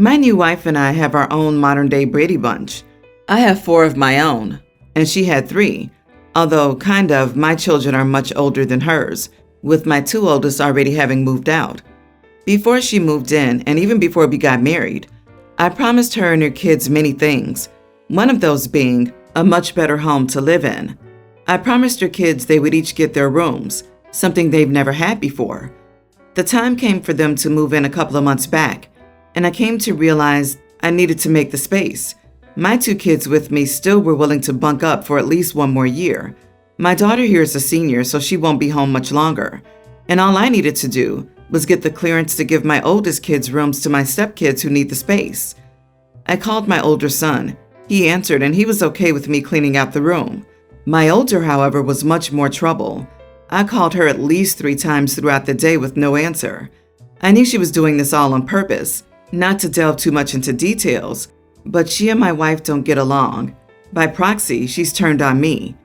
My new wife and I have our own modern-day Brady Bunch. I have 4 of my own, and she had 3, although my children are much older than hers, with my 2 oldest already having moved out. Before she moved in, and even before we got married, I promised her and her kids many things, one of those being a much better home to live in. I promised her kids they would each get their rooms, something they've never had before. The time came for them to move in a couple of months back, and I came to realize I needed to make the space. My 2 kids with me still were willing to bunk up for at least 1 more year. My daughter here is a senior, so she won't be home much longer. And all I needed to do was get the clearance to give my oldest kids rooms to my stepkids who need the space. I called my older son. He answered, and he was okay with me cleaning out the room. My older, however, was much more trouble. I called her at least 3 times throughout the day with no answer. I knew she was doing this all on purpose, not to delve too much into details, but she and my wife don't get along. By proxy, she's turned on me.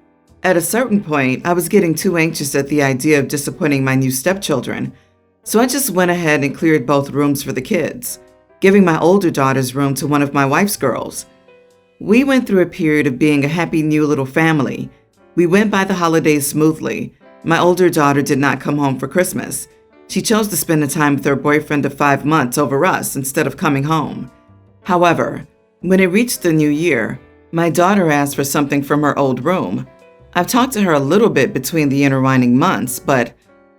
At a certain point, I was getting too anxious at the idea of disappointing my new stepchildren, so I just went ahead and cleared both rooms for the kids, giving my older daughter's room to one of my wife's girls. We went through a period of being a happy new little family. We went by the holidays smoothly. My older daughter did not come home for Christmas. She chose to spend the time with her boyfriend of 5 months over us instead of coming home. However, when it reached the new year, my daughter asked for something from her old room. I've talked to her a little bit between the intertwining months, but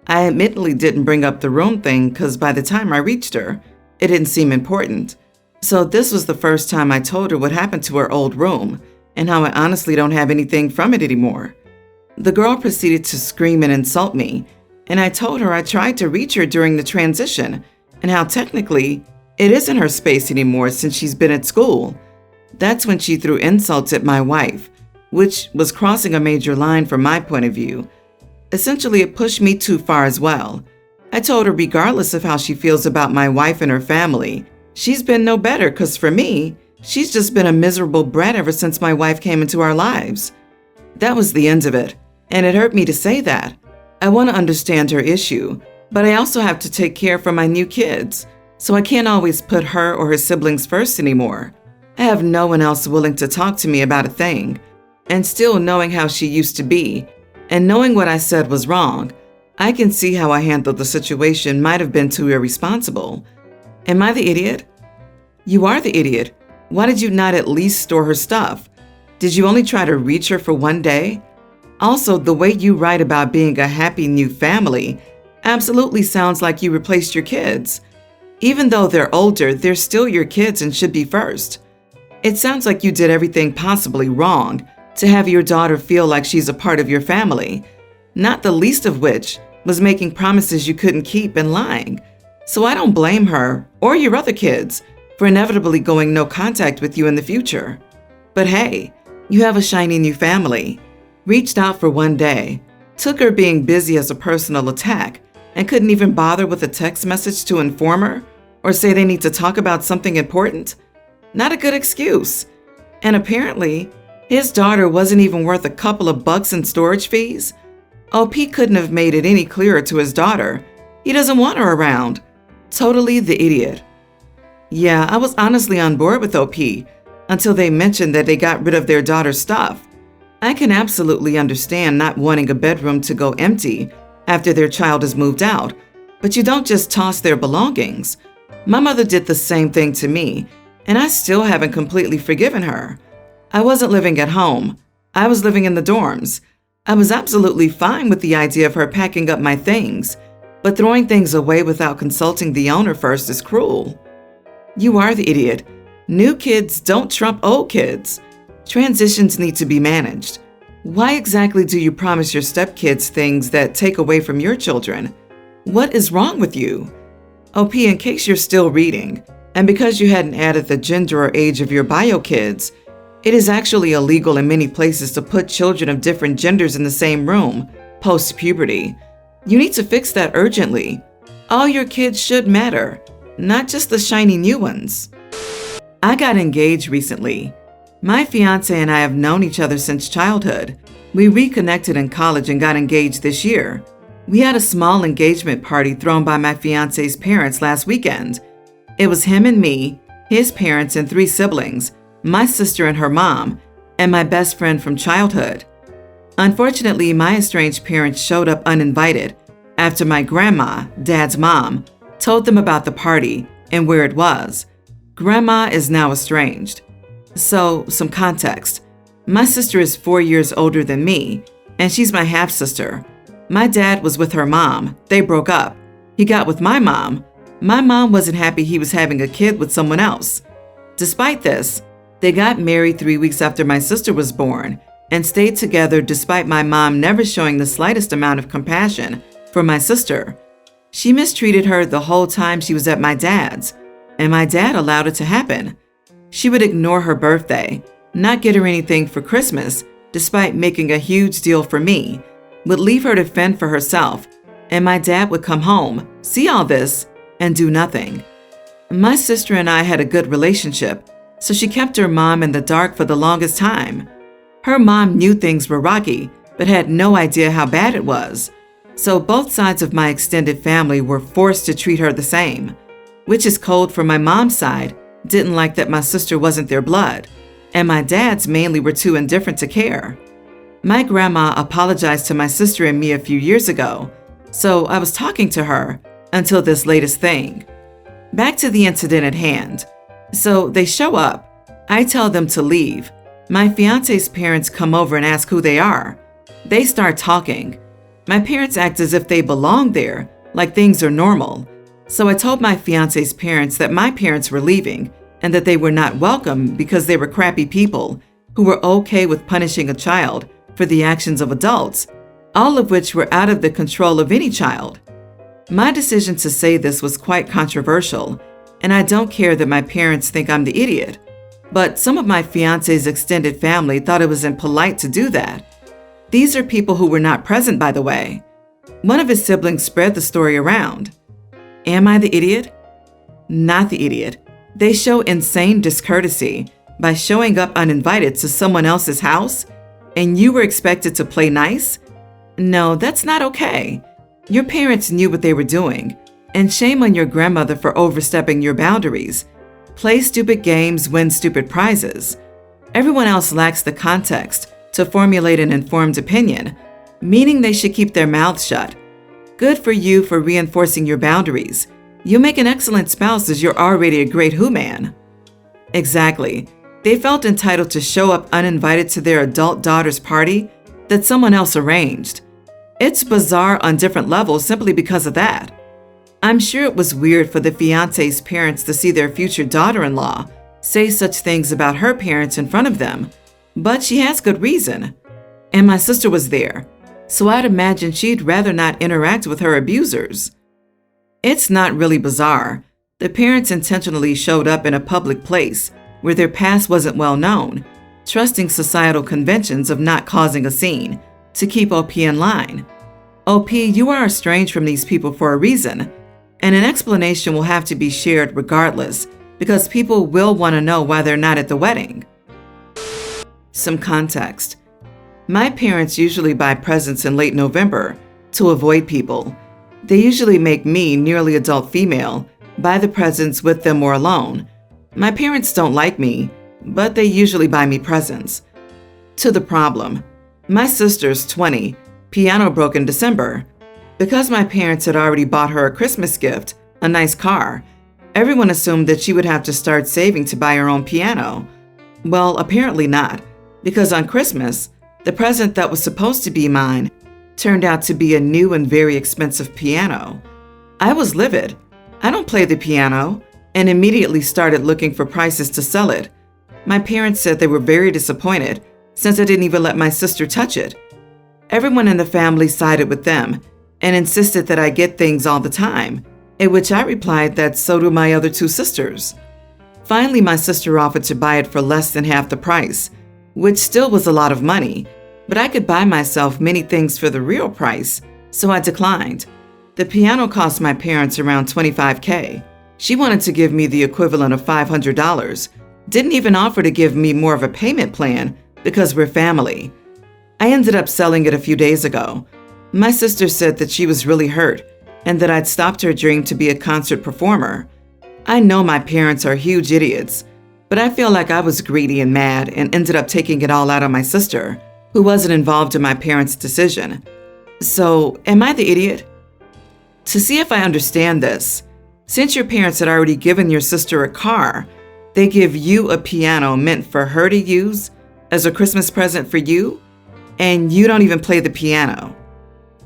I admittedly didn't bring up the room thing because by the time I reached her, it didn't seem important. So this was the first time I told her what happened to her old room and how I honestly don't have anything from it anymore. The girl proceeded to scream and insult me, and I told her I tried to reach her during the transition and how technically it isn't her space anymore since she's been at school. That's when she threw insults at my wife, which was crossing a major line from my point of view. Essentially, it pushed me too far as well. I told her regardless of how she feels about my wife and her family, she's been no better because for me, she's just been a miserable brat ever since my wife came into our lives. That was the end of it, and it hurt me to say that. I want to understand her issue, but I also have to take care for my new kids, so I can't always put her or her siblings first anymore. I have no one else willing to talk to me about a thing, and still knowing how she used to be, and knowing what I said was wrong, I can see how I handled the situation might have been too irresponsible. Am I the idiot? You are the idiot. Why did you not at least store her stuff? Did you only try to reach her for 1 day? Also, the way you write about being a happy new family absolutely sounds like you replaced your kids. Even though they're older, they're still your kids and should be first. It sounds like you did everything possibly wrong to have your daughter feel like she's a part of your family, not the least of which was making promises you couldn't keep and lying. So I don't blame her or your other kids for inevitably going no contact with you in the future. But hey, you have a shiny new family. Reached out for 1 day, took her being busy as a personal attack, and couldn't even bother with a text message to inform her or say they need to talk about something important? Not a good excuse. And apparently, his daughter wasn't even worth a couple of bucks in storage fees. OP couldn't have made it any clearer to his daughter. He doesn't want her around. Totally the idiot. Yeah, I was honestly on board with OP until they mentioned that they got rid of their daughter's stuff. I can absolutely understand not wanting a bedroom to go empty after their child has moved out, but you don't just toss their belongings. My mother did the same thing to me, and I still haven't completely forgiven her. I wasn't living at home. I was living in the dorms. I was absolutely fine with the idea of her packing up my things, but throwing things away without consulting the owner first is cruel. You are the idiot. New kids don't trump old kids. Transitions need to be managed. Why exactly do you promise your stepkids things that take away from your children? What is wrong with you? OP, in case you're still reading, and because you hadn't added the gender or age of your bio kids, it is actually illegal in many places to put children of different genders in the same room post-puberty. You need to fix that urgently. All your kids should matter, not just the shiny new ones. I got engaged recently. My fiance and I have known each other since childhood. We reconnected in college and got engaged this year. We had a small engagement party thrown by my fiance's parents last weekend. It was him and me, his parents and 3 siblings, my sister and her mom, and my best friend from childhood. Unfortunately, my estranged parents showed up uninvited after my grandma, Dad's mom, told them about the party and where it was. Grandma is now estranged. So, some context. My sister is 4 years older than me, and she's my half-sister. My dad was with her mom. They broke up. He got with my mom. My mom wasn't happy he was having a kid with someone else. Despite this, they got married 3 weeks after my sister was born and stayed together despite my mom never showing the slightest amount of compassion for my sister. She mistreated her the whole time she was at my dad's, and my dad allowed it to happen. She would ignore her birthday, not get her anything for Christmas, despite making a huge deal for me, would leave her to fend for herself, and my dad would come home, see all this, and do nothing. My sister and I had a good relationship, so she kept her mom in the dark for the longest time. Her mom knew things were rocky, but had no idea how bad it was. So both sides of my extended family were forced to treat her the same, which is code for my mom's side didn't like that my sister wasn't their blood, and my dad's mainly were too indifferent to care. My grandma apologized to my sister and me a few years ago, so I was talking to her until this latest thing. Back to the incident at hand. So they show up. I tell them to leave. My fiance's parents come over and ask who they are. They start talking. My parents act as if they belong there, like things are normal. So I told my fiance's parents that my parents were leaving and that they were not welcome because they were crappy people who were okay with punishing a child for the actions of adults, all of which were out of the control of any child. My decision to say this was quite controversial, and I don't care that my parents think I'm the idiot, but some of my fiance's extended family thought it was impolite to do that. These are people who were not present, by the way. One of his siblings spread the story around. Am I the idiot? Not the idiot. They show insane discourtesy by showing up uninvited to someone else's house, and you were expected to play nice? No, that's not okay. Your parents knew what they were doing, and shame on your grandmother for overstepping your boundaries. Play stupid games, win stupid prizes. Everyone else lacks the context to formulate an informed opinion, meaning they should keep their mouths shut. Good for you for reinforcing your boundaries. You'll make an excellent spouse as you're already a great who-man. Exactly. They felt entitled to show up uninvited to their adult daughter's party that someone else arranged. It's bizarre on different levels simply because of that. I'm sure it was weird for the fiance's parents to see their future daughter-in-law say such things about her parents in front of them, but she has good reason. And my sister was there, so I'd imagine she'd rather not interact with her abusers. It's not really bizarre. The parents intentionally showed up in a public place where their past wasn't well known, trusting societal conventions of not causing a scene to keep OP in line. OP, you are estranged from these people for a reason, and an explanation will have to be shared regardless, because people will want to know why they're not at the wedding. Some context. My parents usually buy presents in late November to avoid people. They usually make me, nearly adult female, buy the presents with them or alone. My parents don't like me, but they usually buy me presents. To the problem. My sister's 20. Piano broke in December. Because my parents had already bought her a Christmas gift, a nice car, everyone assumed that she would have to start saving to buy her own piano. Well, apparently not, because on Christmas, the present that was supposed to be mine turned out to be a new and very expensive piano. I was livid. I don't play the piano, and immediately started looking for prices to sell it. My parents said they were very disappointed since I didn't even let my sister touch it. Everyone in the family sided with them and insisted that I get things all the time, in which I replied that so do my other 2 sisters. Finally, my sister offered to buy it for less than half the price, which still was a lot of money, but I could buy myself many things for the real price, so I declined. The piano cost my parents around $25K. She wanted to give me the equivalent of $500, didn't even offer to give me more of a payment plan because we're family. I ended up selling it a few days ago. My sister said that she was really hurt and that I'd stopped her dream to be a concert performer. I know my parents are huge idiots, but I feel like I was greedy and mad and ended up taking it all out on my sister, who wasn't involved in my parents' decision. So, am I the idiot? To see if I understand this, since your parents had already given your sister a car, they give you a piano meant for her to use as a Christmas present for you, and you don't even play the piano.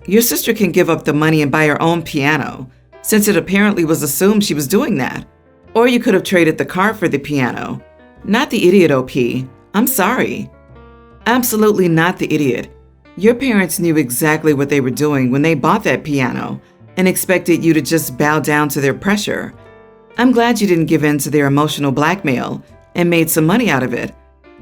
Your sister can give up the money and buy her own piano, since it apparently was assumed she was doing that. Or you could have traded the car for the piano. Not the idiot, OP. I'm sorry. Absolutely not the idiot. Your parents knew exactly what they were doing when they bought that piano and expected you to just bow down to their pressure. I'm glad you didn't give in to their emotional blackmail and made some money out of it.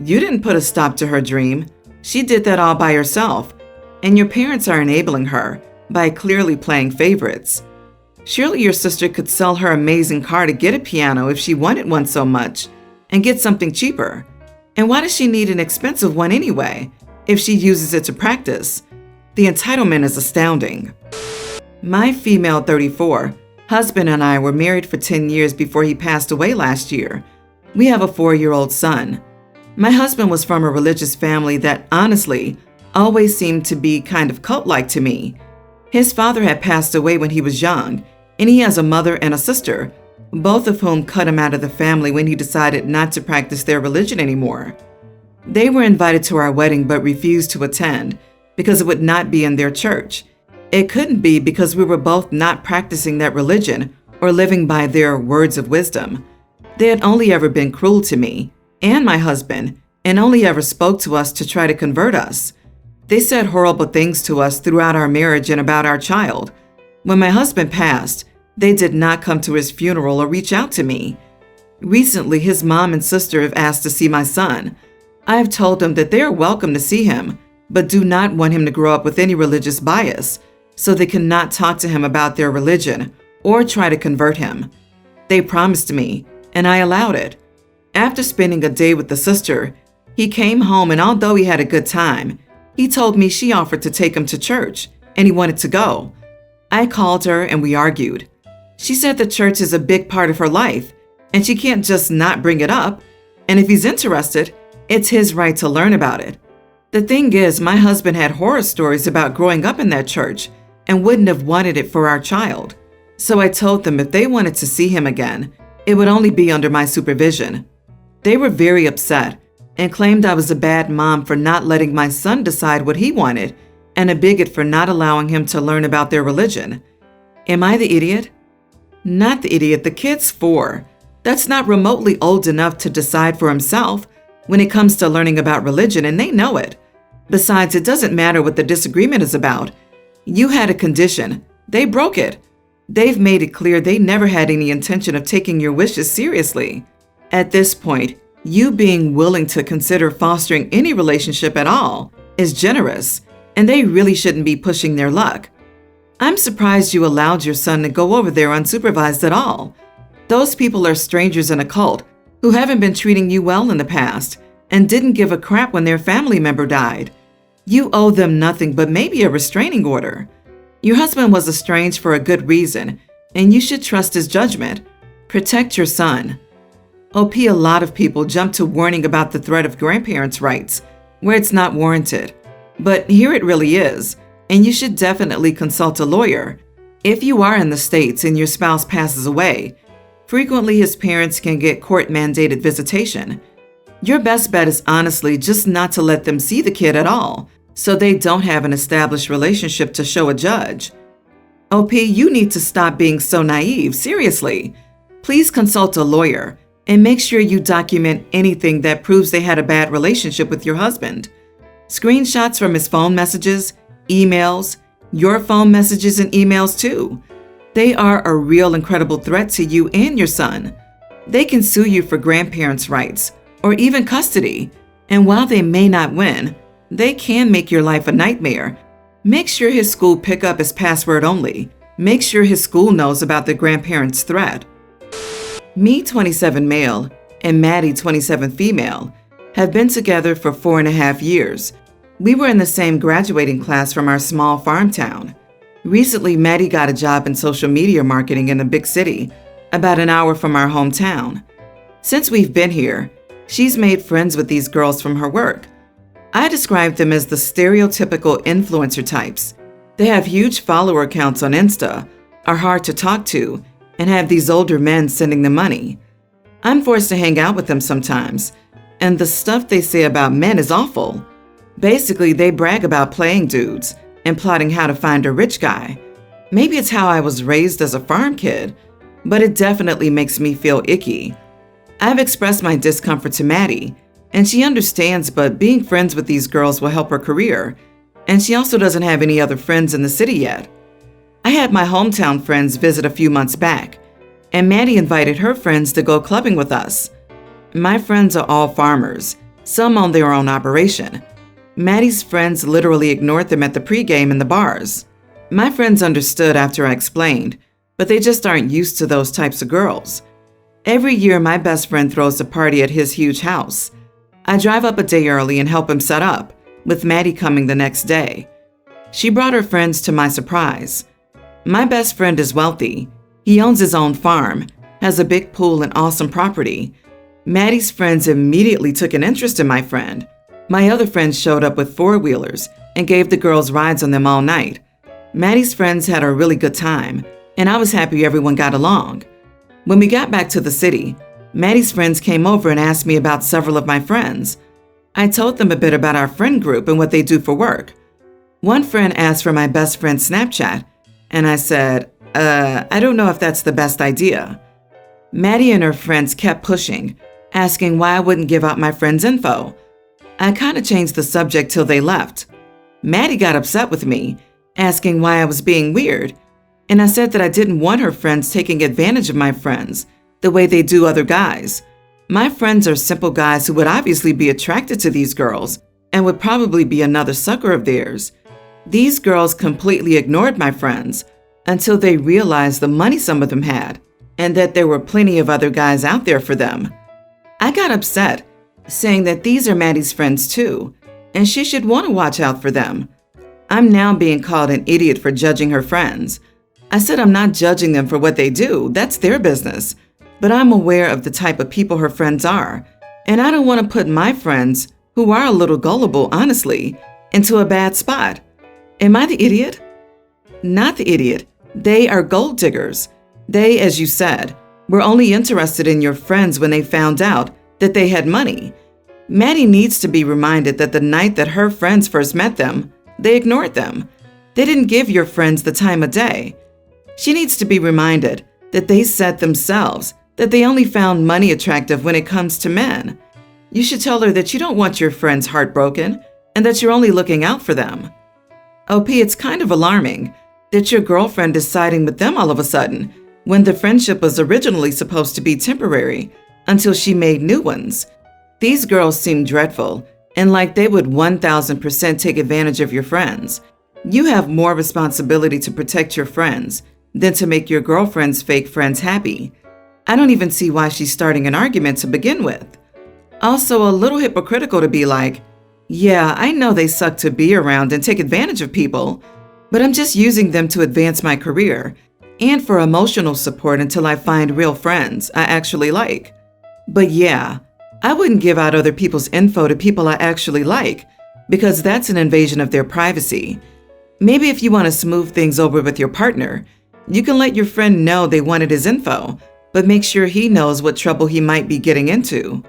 You didn't put a stop to her dream. She did that all by herself, and your parents are enabling her by clearly playing favorites. Surely your sister could sell her amazing car to get a piano if she wanted one so much and get something cheaper. And why does she need an expensive one anyway if she uses it to practice? The entitlement is astounding. My female 34 husband and I were married for 10 years before he passed away last year. We have a 4-year-old son. My husband was from a religious family that honestly always seemed to be kind of cult-like to me. His father had passed away when he was young, and he has a mother and a sister, both of whom cut him out of the family when he decided not to practice their religion anymore. They were invited to our wedding but refused to attend because it would not be in their church. It couldn't be because we were both not practicing that religion or living by their words of wisdom. They had only ever been cruel to me and my husband and only ever spoke to us to try to convert us. They said horrible things to us throughout our marriage and about our child. When my husband passed, they did not come to his funeral or reach out to me. Recently, his mom and sister have asked to see my son. I have told them that they are welcome to see him, but do not want him to grow up with any religious bias, so they cannot talk to him about their religion or try to convert him. They promised me, and I allowed it. After spending a day with the sister, he came home, and although he had a good time, he told me she offered to take him to church, and he wanted to go. I called her and we argued. She said the church is a big part of her life, and she can't just not bring it up, and if he's interested, it's his right to learn about it. The thing is, my husband had horror stories about growing up in that church and wouldn't have wanted it for our child. So I told them if they wanted to see him again, it would only be under my supervision. They were very upset and claimed I was a bad mom for not letting my son decide what he wanted and a bigot for not allowing him to learn about their religion. Am I the idiot? Not the idiot. The kid's 4. That's not remotely old enough to decide for himself when it comes to learning about religion, and they know it. Besides, it doesn't matter what the disagreement is about. You had a condition. They broke it. They've made it clear they never had any intention of taking your wishes seriously. At this point, you being willing to consider fostering any relationship at all is generous, and they really shouldn't be pushing their luck. I'm surprised you allowed your son to go over there unsupervised at all. Those people are strangers in a cult who haven't been treating you well in the past and didn't give a crap when their family member died. You owe them nothing but maybe a restraining order. Your husband was estranged for a good reason, and you should trust his judgment. Protect your son. OP, a lot of people jump to warning about the threat of grandparents' rights, where it's not warranted. But here it really is, and you should definitely consult a lawyer. If you are in the States and your spouse passes away, frequently his parents can get court-mandated visitation. Your best bet is honestly just not to let them see the kid at all, so they don't have an established relationship to show a judge. OP, you need to stop being so naive, seriously. Please consult a lawyer and make sure you document anything that proves they had a bad relationship with your husband. Screenshots from his phone messages, emails, your phone messages and emails too. They are a real incredible threat to you and your son. They can sue you for grandparents' rights or even custody, and while they may not win, they can make your life a nightmare. Make sure his school pickup is password only. Make sure his school knows about the grandparents' threat. Me, 27 male, and Maddie, 27 female, have been together for 4.5 years. We were in the same graduating class from our small farm town. Recently, Maddie got a job in social media marketing in a big city, about an hour from our hometown. Since we've been here, she's made friends with these girls from her work. I describe them as the stereotypical influencer types. They have huge follower counts on Insta, are hard to talk to, and have these older men sending them money. I'm forced to hang out with them sometimes, and the stuff they say about men is awful. Basically, they brag about playing dudes and plotting how to find a rich guy. Maybe it's how I was raised as a farm kid, but it definitely makes me feel icky. I've expressed my discomfort to Maddie, and she understands, but being friends with these girls will help her career, and she also doesn't have any other friends in the city yet. I had my hometown friends visit a few months back, and Maddie invited her friends to go clubbing with us. My friends are all farmers, some own their own operation. Maddie's friends literally ignored them at the pregame in the bars. My friends understood after I explained, but they just aren't used to those types of girls. Every year, my best friend throws a party at his huge house. I drive up a day early and help him set up, with Maddie coming the next day. She brought her friends to my surprise. My best friend is wealthy. He owns his own farm, has a big pool and awesome property. Maddie's friends immediately took an interest in my friend. My other friends showed up with four-wheelers and gave the girls rides on them all night. Maddie's friends had a really good time, and I was happy everyone got along. When we got back to the city, Maddie's friends came over and asked me about several of my friends. I told them a bit about our friend group and what they do for work. One friend asked for my best friend's Snapchat, and I said, I don't know if that's the best idea. Maddie and her friends kept pushing, asking why I wouldn't give out my friend's info. I kind of changed the subject till they left. Maddie got upset with me, asking why I was being weird, and I said that I didn't want her friends taking advantage of my friends the way they do other guys. My friends are simple guys who would obviously be attracted to these girls and would probably be another sucker of theirs. These girls completely ignored my friends until they realized the money some of them had and that there were plenty of other guys out there for them. I got upset, saying that these are Maddie's friends too, and she should want to watch out for them. I'm now being called an idiot for judging her friends. I said I'm not judging them for what they do, that's their business. But I'm aware of the type of people her friends are, and I don't want to put my friends, who are a little gullible, honestly, into a bad spot. Am I the idiot? Not the idiot. They are gold diggers. They, as you said, were only interested in your friends when they found out that they had money. Maddie needs to be reminded that the night that her friends first met them, they ignored them. They didn't give your friends the time of day. She needs to be reminded that they said themselves that they only found money attractive when it comes to men. You should tell her that you don't want your friends heartbroken and that you're only looking out for them. OP, it's kind of alarming that your girlfriend is siding with them all of a sudden when the friendship was originally supposed to be temporary until she made new ones. These girls seem dreadful and like they would 1000% take advantage of your friends. You have more responsibility to protect your friends than to make your girlfriend's fake friends happy. I don't even see why she's starting an argument to begin with. Also, a little hypocritical to be like, yeah, I know they suck to be around and take advantage of people, but I'm just using them to advance my career and for emotional support until I find real friends I actually like. But yeah, I wouldn't give out other people's info to people I actually like because that's an invasion of their privacy. Maybe if you want to smooth things over with your partner, you can let your friend know they wanted his info, but make sure he knows what trouble he might be getting into.